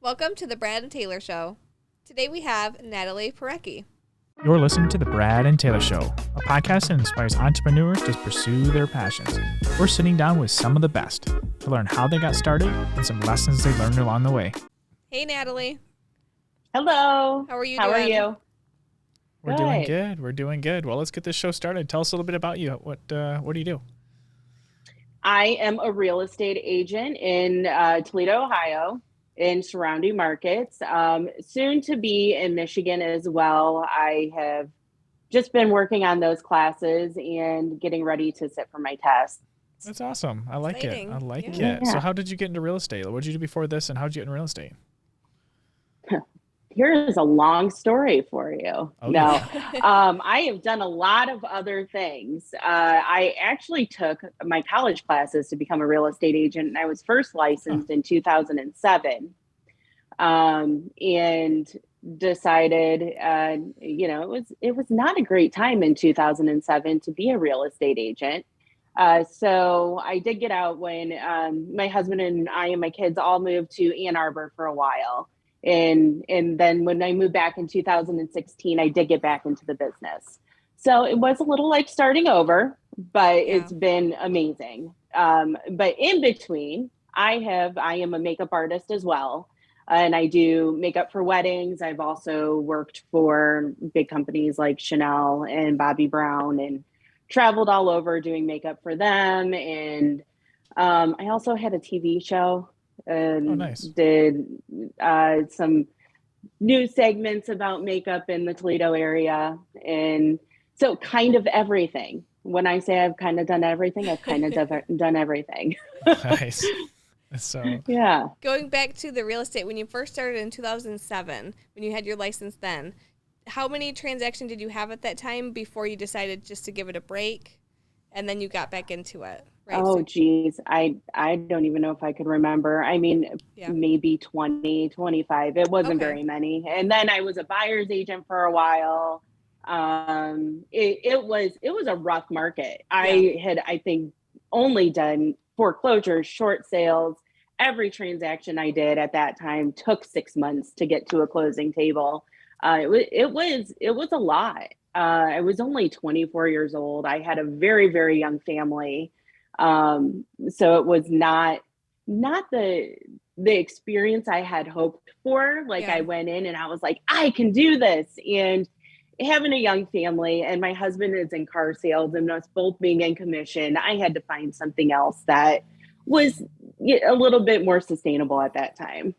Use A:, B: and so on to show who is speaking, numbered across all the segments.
A: Welcome to the Brad and Taylor Show. Today we have Natalie Pohorecki.
B: You're listening to the Brad and Taylor Show, a podcast that inspires entrepreneurs to pursue their passions. We're sitting down with some of the best to learn how they got started and some lessons they learned along the way.
A: Hey, Natalie.
C: Hello.
A: How are you
C: How
A: doing?
C: are you?
B: We're doing good. We're doing good. Well, let's get this show started. Tell us a little bit about you. What do you do?
C: I am a real estate agent in Toledo, Ohio, in surrounding markets. Soon to be in Michigan as well. I have just been working on those classes and getting ready to sit for my test.
B: That's awesome. I like
A: Exciting.
B: it. I like
A: Yeah.
B: it. So how did you get into real estate? What did you do before this, and how did you get into real estate?
C: Here is a long story for you.
B: Oh,
C: No,
B: yeah.
C: I have done a lot of other things. I actually took my college classes to become a real estate agent, and I was first licensed in 2007, and decided, it was not a great time in 2007 to be a real estate agent. So I did get out when my husband and I and my kids all moved to Ann Arbor for a while. And then when I moved back in 2016, I did get back into the business. So it was a little like starting over, but It's been amazing. But in between, I am a makeup artist as well. And I do makeup for weddings. I've also worked for big companies like Chanel and Bobbi Brown and traveled all over doing makeup for them. And I also had a TV show and
B: nice.
C: did some news segments about makeup in the Toledo area. And so kind of everything. When I say I've kind of done everything, I've kind of done everything.
B: Nice. So
C: yeah.
A: Going back to the real estate, when you first started in 2007, when you had your license then, how many transactions did you have at that time before you decided just to give it a break and then you got back into it? Right.
C: Oh, geez. I don't even know if I could remember. I mean, maybe 20, 25. It wasn't very many. And then I was a buyer's agent for a while. It was a rough market. I had, I think, only done foreclosures, short sales. Every transaction I did at that time took 6 months to get to a closing table. It was a lot. I was only 24 years old. I had a very, very young family. So it was not the experience I had hoped for. I went in and I was like, I can do this. And having a young family, and my husband is in car sales and us both being in commission, I had to find something else that was a little bit more sustainable at that time.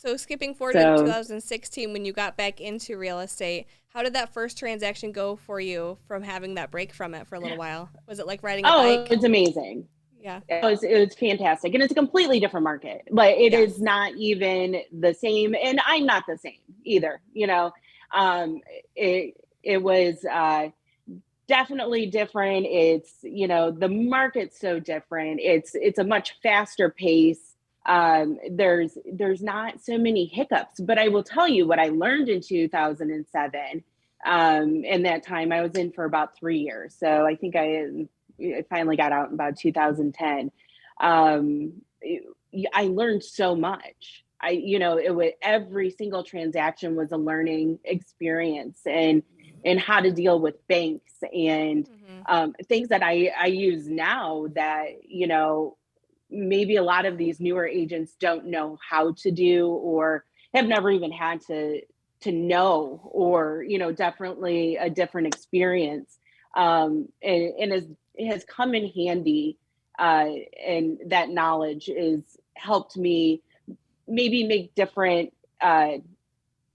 A: So skipping forward to 2016, when you got back into real estate, how did that first transaction go for you from having that break from it for a little while? Was it like riding a bike?
C: Oh, it's amazing.
A: Yeah.
C: It was fantastic. And it's a completely different market. Like it is not even the same. And I'm not the same either. It was definitely different. It's, the market's so different. It's a much faster pace. There's not so many hiccups, but I will tell you what I learned in 2007. In that time I was in for about 3 years. So I think I finally got out in about 2010. I learned so much. Every single transaction was a learning experience and how to deal with banks and things that I use now that, maybe a lot of these newer agents don't know how to do or have never even had to know, or, definitely a different experience. And it has come in handy. And that knowledge is helped me maybe make different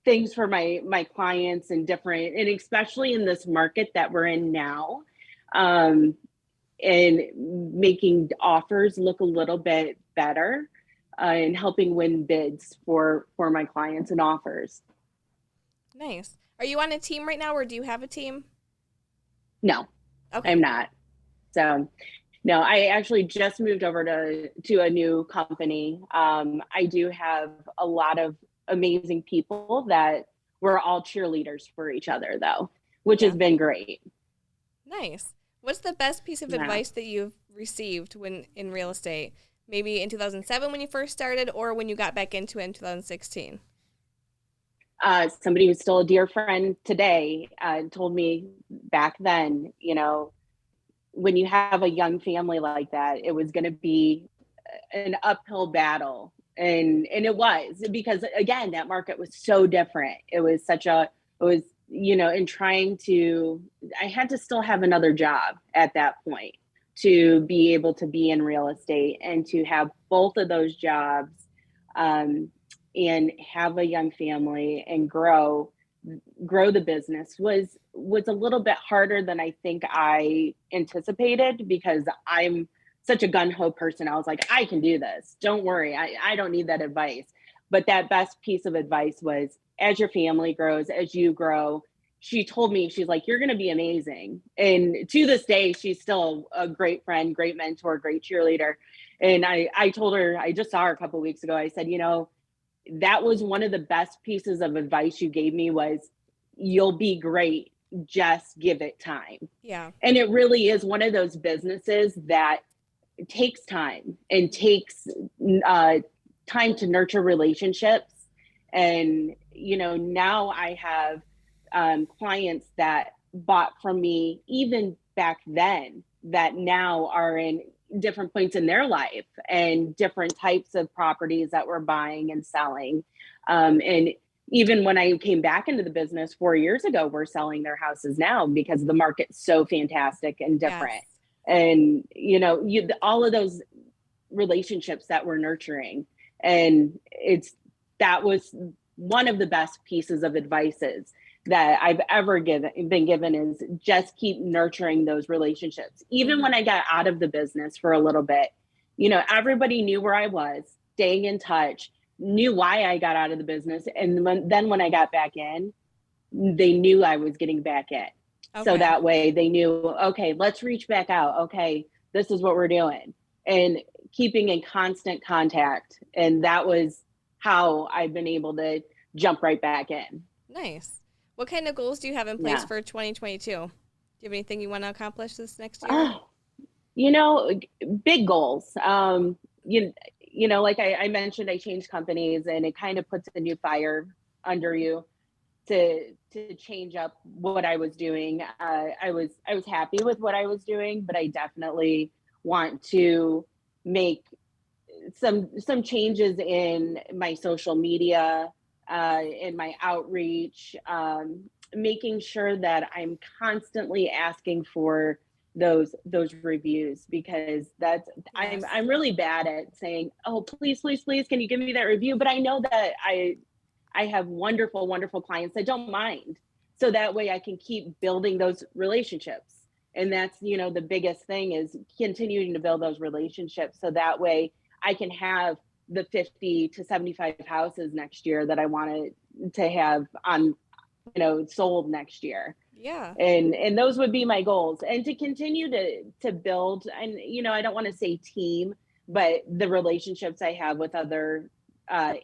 C: things for my clients and especially in this market that we're in now. And making offers look a little bit better and helping win bids for my clients and offers.
A: Nice. Are you on a team right now, or do you have a team?
C: No, I'm not. So, no, I actually just moved over to a new company. I do have a lot of amazing people that we're all cheerleaders for each other, though, which has been great.
A: Nice. What's the best piece of advice that you've received when in real estate? maybe in 2007 when you first started, or when you got back into it in 2016?
C: Somebody who's still a dear friend today told me back then, when you have a young family like that, it was going to be an uphill battle. And it was, because again, that market was so different. It was in trying to, I had to still have another job at that point to be able to be in real estate, and to have both of those jobs, and have a young family and grow the business was a little bit harder than I think I anticipated, because I'm such a gun-ho person. I was like, I can do this. Don't worry. I don't need that advice. But that best piece of advice was, as your family grows, as you grow, she told me, she's like, you're going to be amazing. And to this day, she's still a great friend, great mentor, great cheerleader. And I told her, I just saw her a couple of weeks ago. I said, that was one of the best pieces of advice you gave me, was you'll be great. Just give it time.
A: Yeah.
C: And it really is one of those businesses that takes time, and takes time to nurture relationships. And, now I have clients that bought from me even back then, that now are in different points in their life and different types of properties that we're buying and selling. And even when I came back into the business 4 years ago, we're selling their houses now because the market's so fantastic and different.
A: Yes.
C: And, all of those relationships that we're nurturing. And that was one of the best pieces of advices that I've ever been given, is just keep nurturing those relationships. Even when I got out of the business for a little bit, everybody knew where I was, staying in touch, knew why I got out of the business. And when I got back in, they knew I was getting back in. Okay. So that way they knew, okay, let's reach back out. Okay, this is what we're doing. And keeping in constant contact. And that was how I've been able to jump right back in.
A: Nice. What kind of goals do you have in place for 2022? Do you have anything you want to accomplish this next year?
C: Big goals. Like I mentioned, I changed companies, and it kind of puts a new fire under you to change up what I was doing. I was happy with what I was doing, but I definitely want to make some changes in my social media, in my outreach, making sure that I'm constantly asking for those reviews, because I'm really bad at saying, oh, please, can you give me that review? But I know that I have wonderful, wonderful clients that don't mind. So that way I can keep building those relationships. And that's, the biggest thing is continuing to build those relationships. So that way I can have the 50 to 75 houses next year that I wanted to have on, sold next year.
A: Yeah.
C: And those would be my goals, and to continue to build. And, I don't want to say team, but the relationships I have with other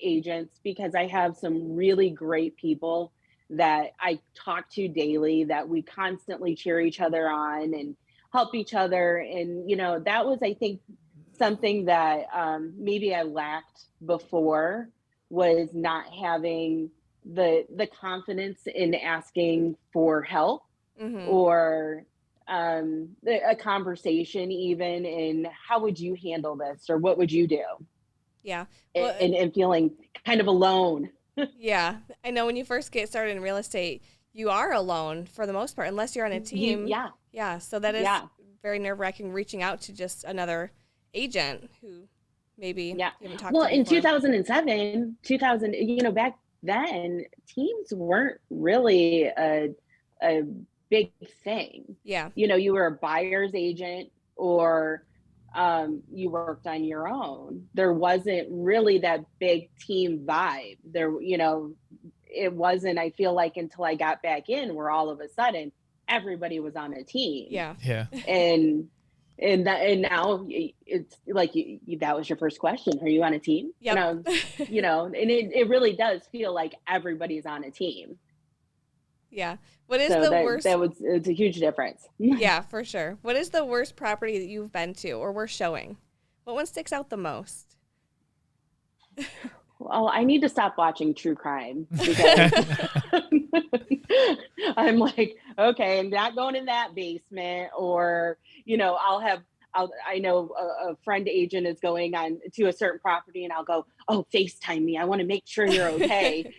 C: agents, because I have some really great people that I talk to daily, that we constantly cheer each other on and help each other. And, that was, I think, something that maybe I lacked before, was not having the confidence in asking for help, or a conversation even, in how would you handle this, or what would you do?
A: Yeah.
C: Well, and feeling kind of alone.
A: Yeah. I know when you first get started in real estate, you are alone for the most part, unless you're on a team. Yeah. So that is very nerve-wracking, reaching out to just another agent who maybe you haven't talked to
C: in
A: before.
C: 2007, back then, teams weren't really a big thing.
A: Yeah.
C: You were a buyer's agent, or you worked on your own. There wasn't really that big team vibe there. It wasn't, I feel like, until I got back in, where all of a sudden everybody was on a team.
A: Yeah.
C: And now it's like, that was your first question. Are you on a team?
A: Yep.
C: And it really does feel like everybody's on a team.
A: Yeah. What is the worst?
C: It's a huge difference.
A: Yeah, for sure. What is the worst property that you've been to or worst showing? What one sticks out the most?
C: Well, I need to stop watching true crime because I'm like, okay, I'm not going in that basement, or, I know a friend agent is going on to a certain property and I'll go, oh, FaceTime me. I want to make sure you're okay.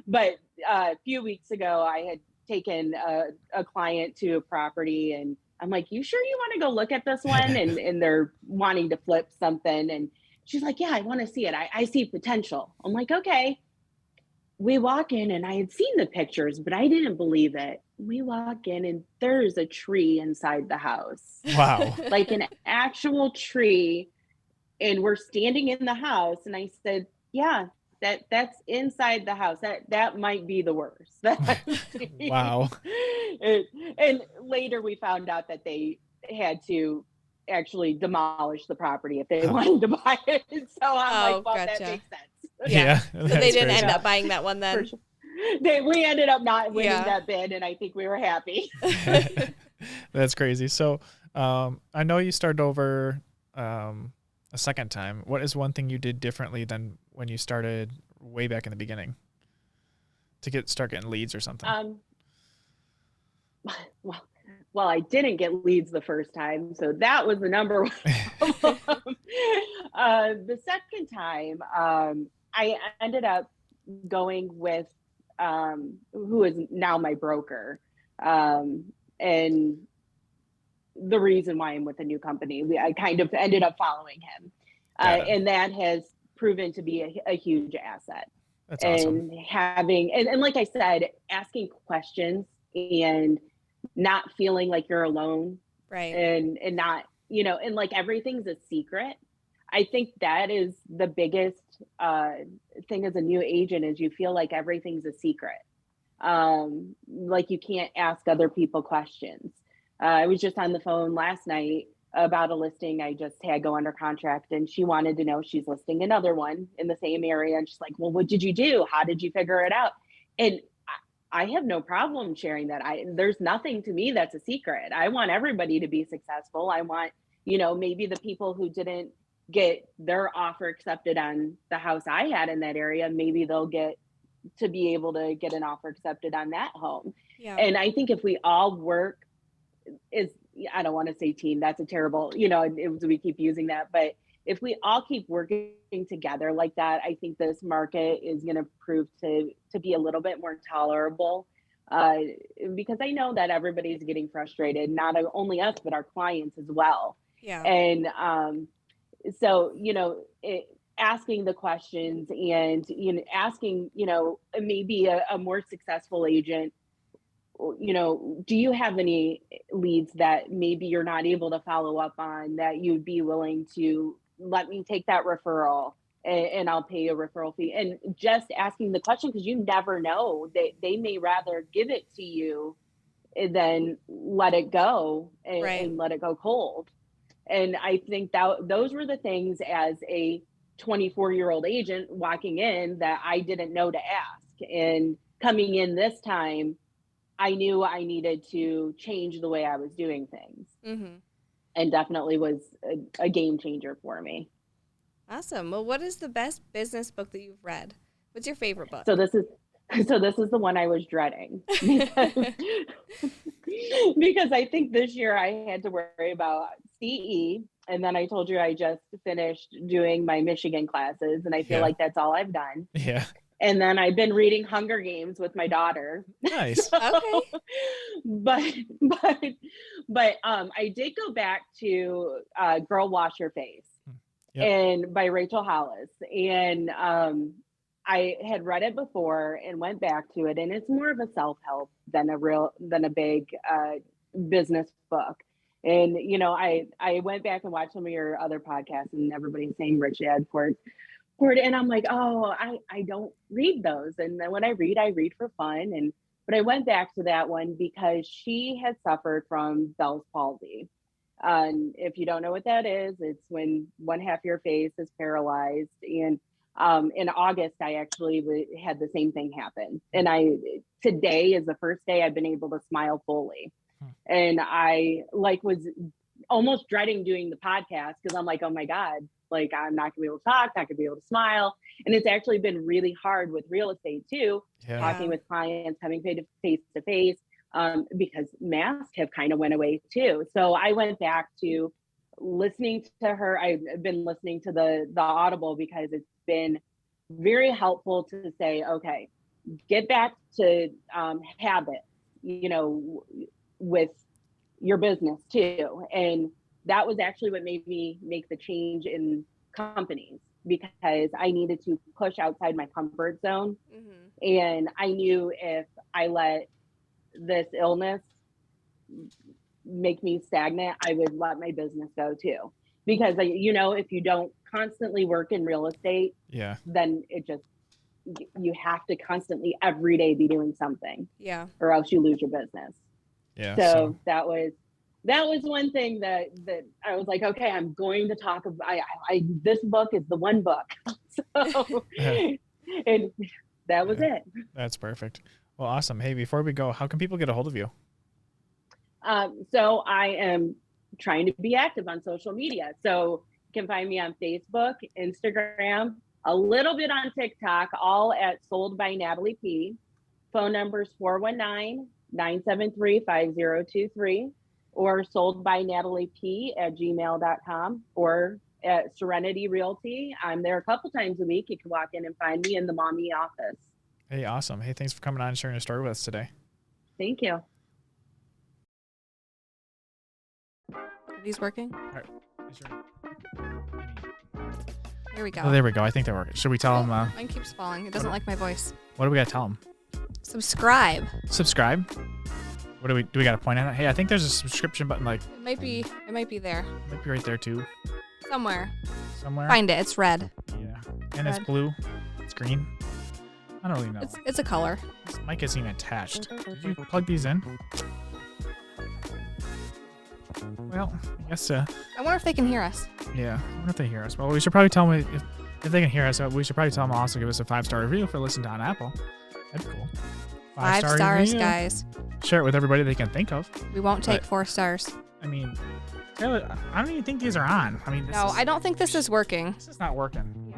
C: But a few weeks ago, I had taken a client to a property and I'm like, you sure you want to go look at this one? And they're wanting to flip something. And she's like, yeah, I want to see it. I see potential. I'm like, okay. We walk in and I had seen the pictures, but I didn't believe it. We walk in and there's a tree inside the house.
B: Wow.
C: Like an actual tree. And we're standing in the house. And I said, yeah, that's inside the house. That might be the worst.
B: Wow.
C: And later we found out that they had to actually demolish the property if they wanted to buy it. So I'm like, well,
A: gotcha.
C: that makes sense.
B: Yeah.
A: So they didn't end up buying that one then?
C: Sure. We ended up not winning that bid, and I think we were happy.
B: That's crazy. So I know you started over a second time. What is one thing you did differently than when you started way back in the beginning to start getting leads or something?
C: Well, I didn't get leads the first time, so that was the number one problem. The second time, I ended up going with who is now my broker. And the reason why I'm with a new company, I kind of ended up following him. And that has proven to be a huge asset.
B: That's awesome.
C: And having, and like I said, asking questions and not feeling like you're alone.
A: Right.
C: And not, and like everything's a secret. I think that is the biggest thing as a new agent is you feel like everything's a secret. Like you can't ask other people questions. I was just on the phone last night about a listing I just had go under contract, and she wanted to know, she's listing another one in the same area. And she's like, well, what did you do? How did you figure it out? And I have no problem sharing that. There's nothing to me that's a secret. I want everybody to be successful. I want, maybe the people who didn't get their offer accepted on the house I had in that area, maybe they'll get to be able to get an offer accepted on that home. Yeah. And I think if we all work I don't want to say team, that's a terrible, we keep using that, but if we all keep working together like that, I think this market is going to prove to be a little bit more tolerable, because I know that everybody's getting frustrated, not only us, but our clients as well.
A: Yeah.
C: And so, asking the questions and, asking, maybe a more successful agent, do you have any leads that maybe you're not able to follow up on that you'd be willing to let me take that referral and I'll pay a referral fee? And just asking the question, because you never know, they may rather give it to you than let it go and let it go cold. And I think that those were the things as a 24-year-old agent walking in that I didn't know to ask. And coming in this time, I knew I needed to change the way I was doing things. Mm-hmm. And definitely was a game changer for me.
A: Awesome. Well, what is the best business book that you've read? What's your favorite book?
C: So this is the one I was dreading because I think this year I had to worry about CE. And then I told you I just finished doing my Michigan classes, and I feel like that's all I've done.
B: Yeah.
C: And then I've been reading Hunger Games with my daughter.
B: Nice.
A: Okay.
C: But I did go back to Girl Wash Your Face, and by Rachel Hollis. And I had read it before and went back to it, and it's more of a self-help than a big business book. And I went back and watched some of your other podcasts, and everybody's saying Rich Dad Poor Dad, and I'm like, oh, I don't read those. And then when I read for fun. But I went back to that one because she had suffered from Bell's palsy. And if you don't know what that is, it's when one half of your face is paralyzed. And in August, I actually had the same thing happen. And today is the first day I've been able to smile fully. And I almost dreading doing the podcast because I'm like, oh my God, like I'm not gonna be able to talk, not gonna be able to smile. And it's actually been really hard with real estate too, talking with clients, having face to face, because masks have kind of went away too. So I went back to listening to her. I've been listening to the Audible because it's been very helpful to say, okay, get back to habits, with your business too. And that was actually what made me make the change in companies, because I needed to push outside my comfort zone. And I knew if I let this illness make me stagnant, I would let my business go too. Because if you don't constantly work in real estate, then it just, you have to constantly every day be doing something, or else you lose your business. So that was one thing that I was like, okay, I'm going to talk about. This book is the one book. So, and that was it.
B: That's perfect. Well, awesome. Hey, before we go, how can people get a hold of you?
C: So I am trying to be active on social media. So you can find me on Facebook, Instagram, a little bit on TikTok, all at Sold by Natalie P. Phone number is 419-973-5023, or soldbynataliep@gmail.com, or at Serenity Realty. I'm there a couple times a week. You can walk in and find me in the mommy office.
B: Hey, awesome. Hey, thanks for coming on and sharing your story with us today.
C: Thank you.
A: Are these working?
B: All right.
A: Here we go.
B: Oh, there we go. I think they're working. Should we tell them?
A: Mine keeps falling. It doesn't like my voice.
B: What do we got to tell them?
A: Subscribe.
B: Subscribe? What do we got to point at? Hey, I think there's a subscription button. It
A: might be there.
B: It might be right there too.
A: Somewhere.
B: Somewhere.
A: Find it. It's red.
B: Yeah. And it's blue. It's green. I don't really know.
A: It's a color.
B: This mic isn't even attached. Did you plug these in? Well, I guess.
A: I wonder if they can hear us.
B: Yeah, I wonder if they hear us. Well, we should probably tell them if they can hear us. We should probably tell them also give us a 5-star review if they're listening on Apple. That'd be cool.
A: 5 stars, guys.
B: Share it with everybody they can think of.
A: We won't take 4 stars.
B: I mean, I don't even think these are on. I mean,
A: I don't think this is working.
B: This is not working.